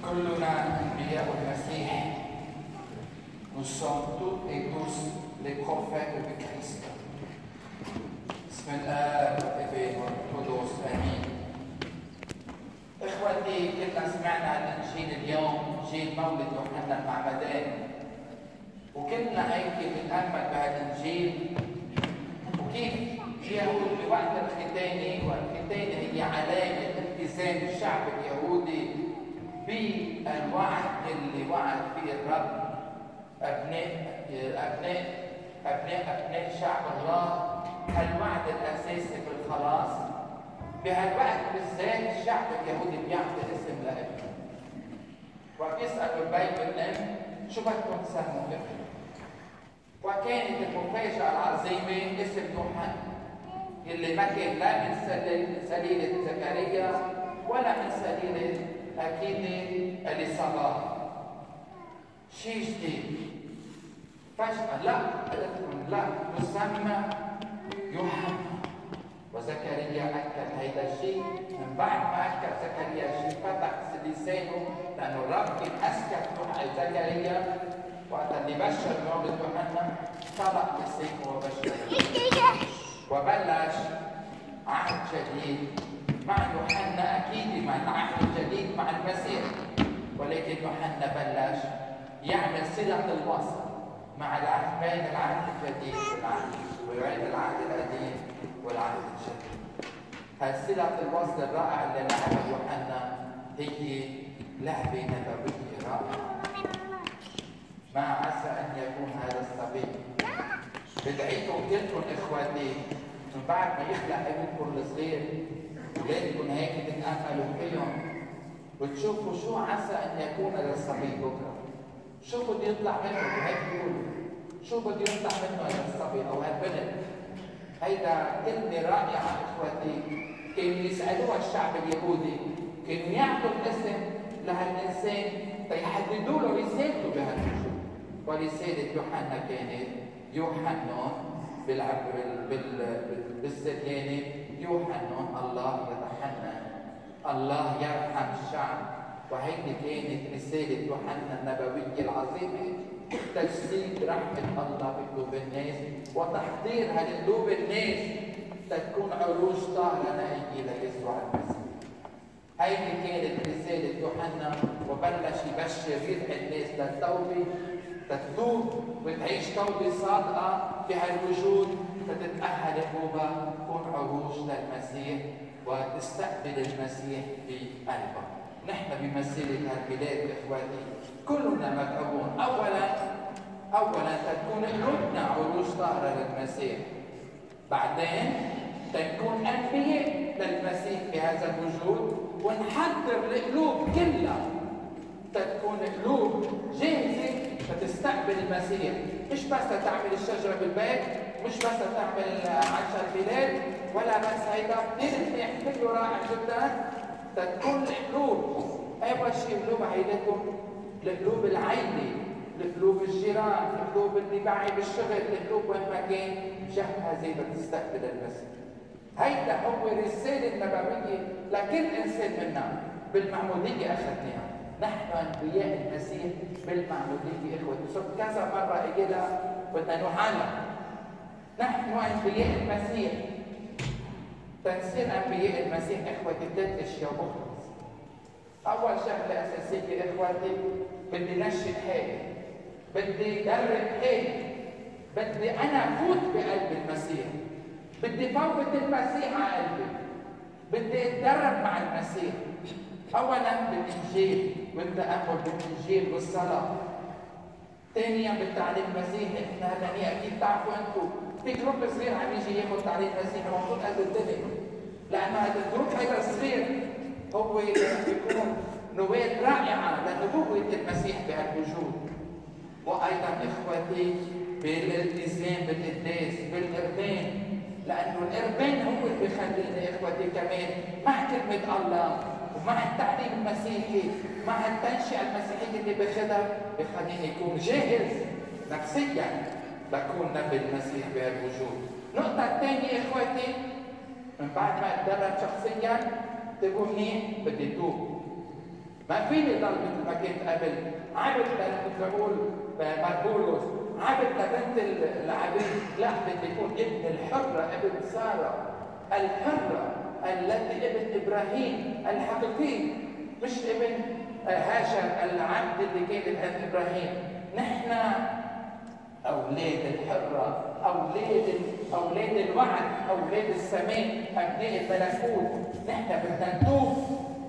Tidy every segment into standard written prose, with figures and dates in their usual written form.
كلنا أنبياء المسيح. Nous sommes toutes et tous les prophètes de Christ. بسم الآب والابن والقدس آمين. إخوتي كنا سمعنا عن الإنجيل اليوم، إنجيل مولد يوحنا المعمدان، وكلنا هيك بنتأمل بهالإنجيل وكيف اليهود بوقت الختانة، والختانة هي علامة التزام الشعب اليهودي بالوعد اللي وعد فيه الرب أبناء شعب الله. هالوعد الأساسي بالخلاص بهالوقت بالذات الشعب اليهودي بيعطي اسم لابنه، وبيسألوا البي والأم شو بدكم تسموا ابنه؟ وكانت المفاجأة العظيمة اسم يوحنا، اللي ما كان لا من سليلة زكريا ولا من سليلة أكيد اليصابات. شيء جديد. فجأة لا يسمى يوحنا، وزكريا أكد هيدا الشيء. من بعد ما أكد زكريا الشيء فتح لسانه، لأنه الرب كان أسكت زكريا وقت اللي بشر مولد يوحنا طلق لسانه وبشر، وبلش عهد جديد مع يوحنا، أكيد مع العهد الجديد مع المسيح، ولكن يوحنا بلش يعمل صلة الوصل مع العهد بين العهد الجديد وبين العهد القديم والعهد الجديد. هالصلة الوصل الرائعة اللي لعبها يوحنا هي لعبة نبوية رائعة. ما عسى أن يكون هذا الصبي. بدعيكم كلكم إخواتي من بعد ما يخلق ابنكم الصغير ولادكم هيك تتأملوا فيهم وتشوفوا شو عسى أن يكون هذا الصبي بكرة. شو بده يطلع منه؟ هيك بيقولوا شو بده يطلع منه هذا الصبي او هالبنت؟ هيدا كلمة رائعة اخوتي، كانوا يسألوها الشعب اليهودي، كانوا يعطوا الاسم لهالانسان تيحددوا له رسالته بهالوجود، ورسالة يوحنا كانت يوحنون بالسريانة يوحنون الله يتحنن، الله يرحم الشعب. وهيدي كانت رسالة يوحنا النبوية العظيمة، تجسيد رحمة الله بقلوب الناس وتحضير هالقلوب الناس تكون عروش طاهرة نقية ليسوع المسيح. هيدي كانت رسالة يوحنا، وبلش يبشر يدعي الناس للتوبة، تتوب وتعيش توبة صادقة بهالوجود، تتأهل قلوبها تكون عروش للمسيح وتستقبل المسيح بقلبها. نحن بمسيرة هالبلاد إخواتي كلنا مدعوون أولا تكون قلوبنا عروش طاهرة للمسيح، بعدين تكون أنبياء للمسيح بهذا الوجود، ونحضر القلوب كلها تكون قلوب جاهزة لتستقبل المسيح، مش بس تعمل الشجرة بالبيت، مش بس تعمل عشر البلاد، ولا بس هيدا كثير منيح كله رائع جدا. تكون القلوب أول شيء قلوب عائلتكم، القلوب العائلة، القلوب الجيران، القلوب اللي معي بالشغل، القلوب وين ما كان جهزة لتستقبل المسيح. هيدا هو الرسالة النبوية لكل إنسان منا بالمعمودية أخذناها. نحن أنبياء المسيح بالمعمودية إخوتي، صرت كذا مرة إجينا بدنا نعلم نحن أنبياء المسيح. تنسير أنبياء المسيح إخوتي 3 أشياء مخلص. أول شغلة أساسية إخوتي، بدي نشئ حالي، بدي درب حالي، بدي أنا فوت بقلب المسيح، بدي فوت المسيح على قلبي، بدي أتدرب مع المسيح. أولاً بالإنجيل والتأمل بالإنجيل والصلاة. ثانياً بالتعليم المسيحي. إحنا هلا أكيد تعرفوا أنتم في جروب صغير عم يجي ياخذ تعليم مسيحي المفروض قد الدنيا، لانه هذا الجروب هيدا الصغير هو بيكون نواة رائعه لنبوة المسيح بهالوجود. وايضا اخوتي بالالتزام بالقداس بالقربان، لانه القربان هو اللي بيخلينا اخوتي كمان مع كلمه الله ومع التعليم المسيحي مع التنشئه المسيحيه اللي باخذها بخليني يكون جاهز نفسيا بكون نبي المسيح بهالوجود. النقطة الثانية إخوتي، من بعد ما أتدرب شخصيا انتبهوا منيح، بدي توب. ما فيني ضل مثل ما كنت قبل عبد مثل ما بقول بولس عبد لبنت العبيد، لا بدي يكون ابن الحرة ابن سارة الحرة التي ابن إبراهيم الحقيقي، مش ابن هاجر العبد اللي كان ابن إبراهيم. نحن أولاد الحرة، أولاد الوعد، أولاد السماء، أبناء الملكوت. نحن بدنا نتوب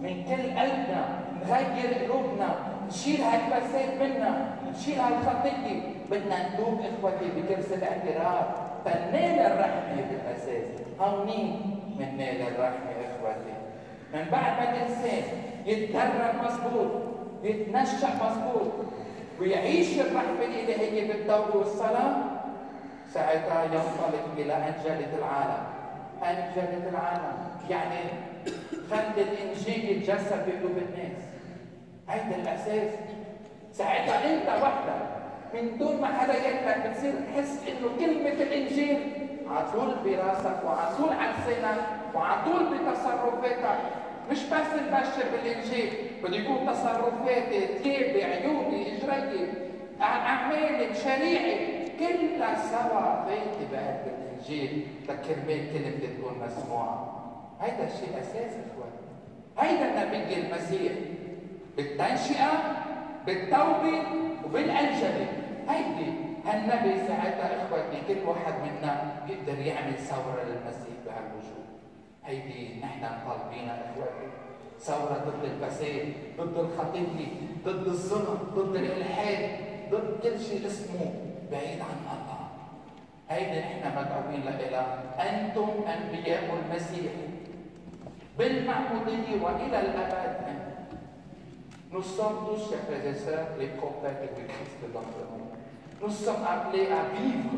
من كل قلبنا، نغير قلوبنا، نشيل هالفساد منا، نشيل هالخطية. بدنا نتوب إخوتي بكرسي الاعتراف فننال الرحمة بالأساس. هونين مننال الرحمة إخوتي. من بعد ما الإنسان يتدرب مظبوط، يتنشأ مظبوط، ويعيش الرحمة الإلهية بالتوبة والصلاة، ساعتها ينطلق إلى أنجلة العالم. أنجلة العالم يعني خلي الإنجيل يتجسد بقلوب الناس. هيدا الأساس. ساعتها أنت وحدك من دون ما حدا يقلك بتصير تحس إنه كلمة الإنجيل على طول براسك وعلى طول على لسانك وعلى طول بتصرفاتك. مش بس نبشر بالإنجيل، بده يكون تصرفاتي، ثيابي، عيوني، إجريتي، أعمالي، مشاريعي كلها سوا بيتي بقلب الإنجيل لكرمال كلمة تكون مسموعة. هيدا الشيء أساسي إخواني. هيدا النبي المسيح بالتنشئة، بالتوبة وبالأنجلة. هيدي هالنبي ساعتها إخواني كل واحد منا بيقدر يعمل ثورة للمسيح بهالوجود. هيدي نحن طالبينها إخواني، ثورة ضد الفساد، ضد الخطية، ضد الظلم، ضد الإلحاد، ضد كل شيء اسمه بعيد عن الله. هيدي نحن مدعوين لها. أنتم أنبياء المسيح بالمعمودية وإلى الأبد. Nous sommes tous, chers frères et sœurs, les prophètes de Christ dans ce monde. Nous sommes appelés à vivre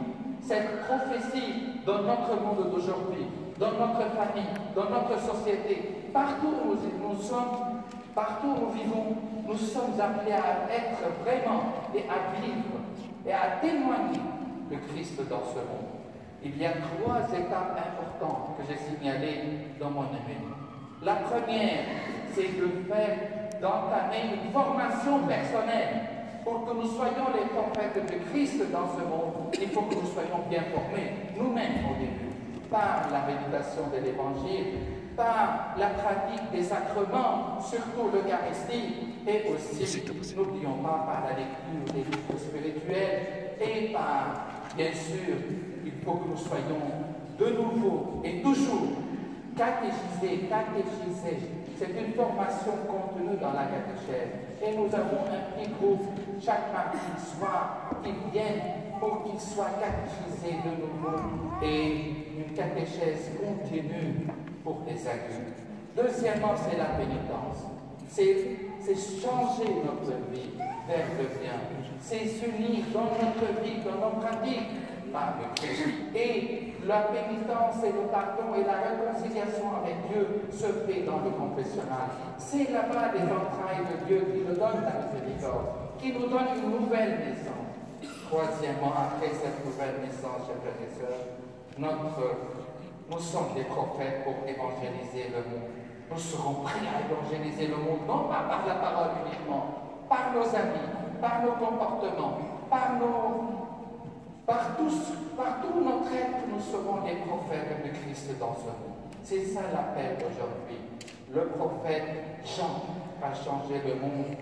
cette prophétie dans notre monde d'aujourd'hui, dans notre famille, dans notre société. Partout où nous sommes, partout où nous vivons, nous sommes appelés à être vraiment et à vivre et à témoigner de Christ dans ce monde. Il y a 3 étapes importantes que j'ai signalées dans mon email. La première, c'est d'entamer une formation personnelle. Pour que nous soyons les prophètes de Christ dans ce monde, il faut que nous soyons bien formés, nous-mêmes au début, par la méditation de l'Évangile, par la pratique des sacrements, surtout l'Eucharistie, et aussi, n'oublions pas, par la lecture des livres spirituels, et par, bien sûr, il faut que nous soyons de nouveau et toujours catéchisés. C'est une formation contenue dans la catéchèse. Et nous avons un petit groupe chaque mardi soir qui viennent pour qu'ils soient catéchisés de nouveau et une catéchèse continue pour les adultes. Deuxièmement, c'est la pénitence. C'est changer notre vie vers le bien. C'est s'unir dans notre vie, dans nos pratiques par le Christ. Et la pénitence et le pardon et la réconciliation avec Dieu se fait dans le confessionnal. C'est là-bas des entrailles de Dieu qui nous donne la miséricorde, qui nous donne une nouvelle naissance. Troisièmement, après cette nouvelle naissance, chers frères et sœurs, nous sommes des prophètes pour évangéliser le monde. Nous serons prêts à évangéliser le monde, non pas par la parole uniquement, par nos amis, par nos comportements, partout notre être, nous serons des prophètes de Christ dans ce monde. C'est ça l'appel d'aujourd'hui. Le prophète Jean a changé le monde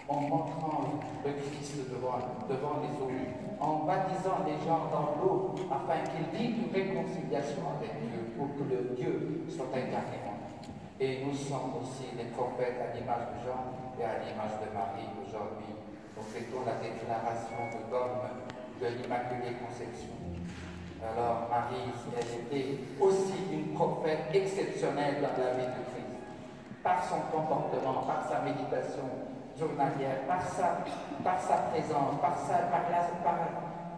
en montrant le Christ devant les autres, en baptisant les gens dans l'eau, afin qu'ils vivent une réconciliation avec Dieu, pour que le Dieu soit incarné en nous. Et nous sommes aussi des prophètes à l'image de Jean et à l'image de Marie aujourd'hui. Nous fêtons la déclaration de dogme de l'Immaculée Conception. Alors Marie, elle était aussi une prophète exceptionnelle dans la vie de Christ, par son comportement, par sa méditation journalière, par sa présence, à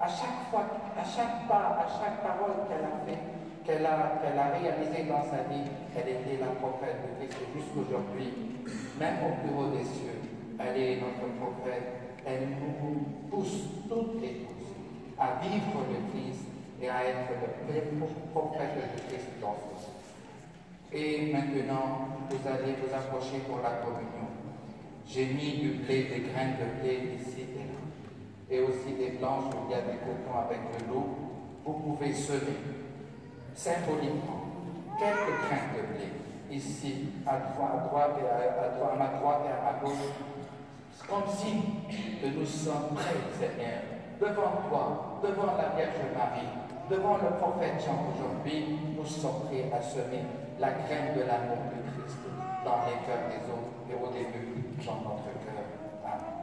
chaque fois, à chaque pas, à chaque parole qu'elle a fait, qu'elle a réalisée dans sa vie, elle était la prophète de Christ. Et jusqu'aujourd'hui, même au plus haut des cieux, elle est notre prophète. Elle nous pousse toutes et tous à vivre le Christ et à être le prophète de Christ dans ce monde. Et maintenant, vous allez vous approcher pour la communion. J'ai mis du blé, des graines de blé ici et là. Et aussi des planches où il y a des cotons avec de l'eau. Vous pouvez semer symboliquement quelques graines de blé ici, à droite et à ma droite et à ma gauche. C'est comme si nous sommes prêts, Seigneur, devant toi, devant la Vierge Marie, devant le prophète Jean aujourd'hui, nous sommes prêts à semer la graine de l'amour du Christ dans les cœurs des autres et au début dans notre cœur. Amen.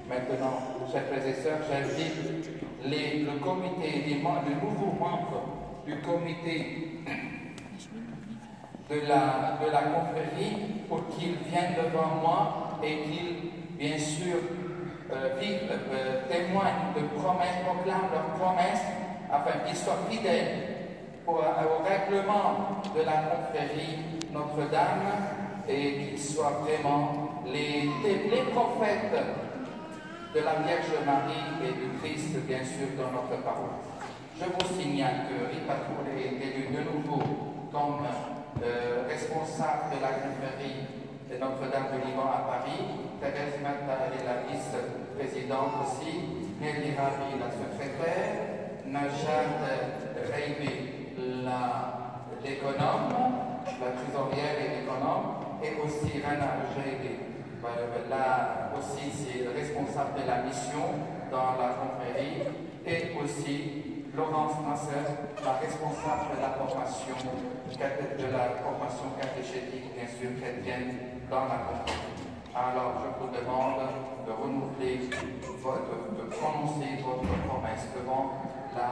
Maintenant, chers frères et sœurs, j'invite le comité, les nouveaux membres du comité de la confrérie pour qu'ils viennent devant moi et qu'ils, bien sûr, témoignent de promesses, proclament leurs promesses, afin qu'ils soient fidèles au règlement de la confrérie Notre-Dame et qu'ils soient vraiment les prophètes de la Vierge Marie et du Christ, bien sûr, dans notre paroisse. Je vous signale que Rita Touré est élu de nouveau comme responsable de la confrérie de Notre-Dame du Liban à Paris. Thérèse Mata est la vice-présidente aussi. Nelly Rabi, la secrétaire. Najat Reibi, l'économe, la trésorière et l'économe. Et aussi Rana Eugénie. Là aussi, c'est responsable de la mission dans la confrérie. Et aussi Laurence Nasser, la responsable de la formation catéchétique, bien sûr, chrétienne dans la confrérie. Alors, je vous demande de renouveler, de prononcer votre promesse devant la